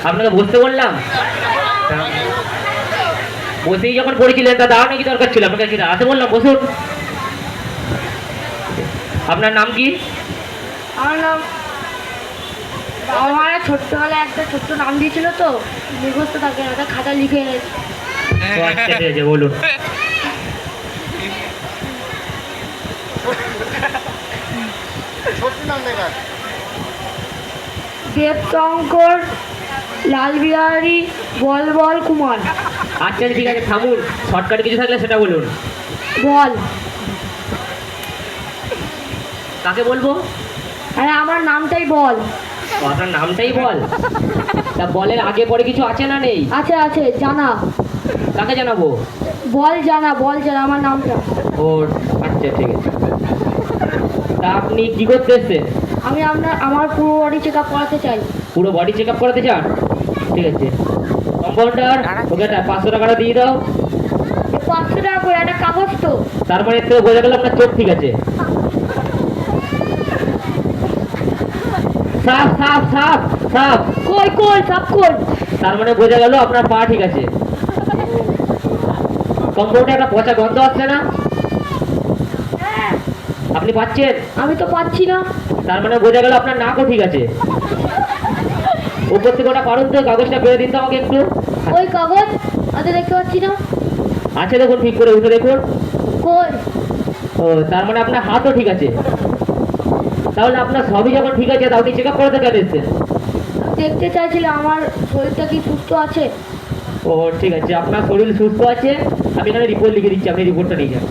আপনাকে বসতে বললাম, বসেই যখন পড়েছিলেন তা দাঁড়ানো কি দরকার ছিল? আপনাকে কি দাঁড়াতে বললাম? বসুন। আপনার নাম কি? আমার নাম, বাবা মারা ছোট্টবেলায় একটা ছোট্ট নাম দিয়েছিল তো, মুখস্থ থাকে একটা খাতা লিখে এনেছি। ও আচ্ছা, ঠিক আছে, বলুন। দেবশঙ্কর লালবিহারী বল কুমার। আচ্ছা ঠিক আছে, থামুন। শর্টকাট কিছু থাকলে সেটা বলুন। বল। কাকে বলবো? আরে আমার নামটাই বল। ও, আপনার নামটাই বল? তা বলের আগে পরে কিছু আছে না নেই? আছে আছে, জানা। কাকে জানাবো? বল জানা আমার নামটা। ও আচ্ছা, ঠিক আছে। তা আপনি কি করতে এসছেন? আমি আমার পুরো বডি চেক আপ করাতে চাই। পুরো বডি চেক আপ করাতে চান? ঠিক আছে। কম্পাউন্ডার, ওকে একটা 500 টাকাটা দিয়ে দাও। 500 টাকা করে একটা কাগজ তো। তার মানে এর থেকে বোঝা গেল আপনার চোখ ঠিক আছে। সাপ সাপ সাপ সাপ। কই সাপ কই? তার মানে বোঝা গেল আপনার পা ঠিক আছে। কম্পাউন্ডে একটা পচা গন্ধ আসছে না? আপনি পাচ্ছেন? আমি তো পাচ্ছি না। তার মানে বোঝা গেল আপনার নাকও ঠিক আছে। উপর থেকে ওটা পারুন তো, কাগজটা পেরে দিন তো আমাকে একটু। ওই কাগজ আচ্ছা, দেখতে পাচ্ছি না। আছে দেখুন, ঠিক করে উঠে দেখুন। কই? ও, তার মানে আপনার হাতও ঠিক আছে। তাহলে আপনার সবই যখন ঠিক আছে, তাহলে চেক আপ করাতে কেন এসছেন? দেখতে চাইছিলাম আমার শরীরটা কি সুস্থ আছে। ও ঠিক আছে, আপনার শরীর সুস্থ আছে। আমি এখানে রিপোর্ট লিখে দিচ্ছি, আপনি রিপোর্টটা নিয়ে যান।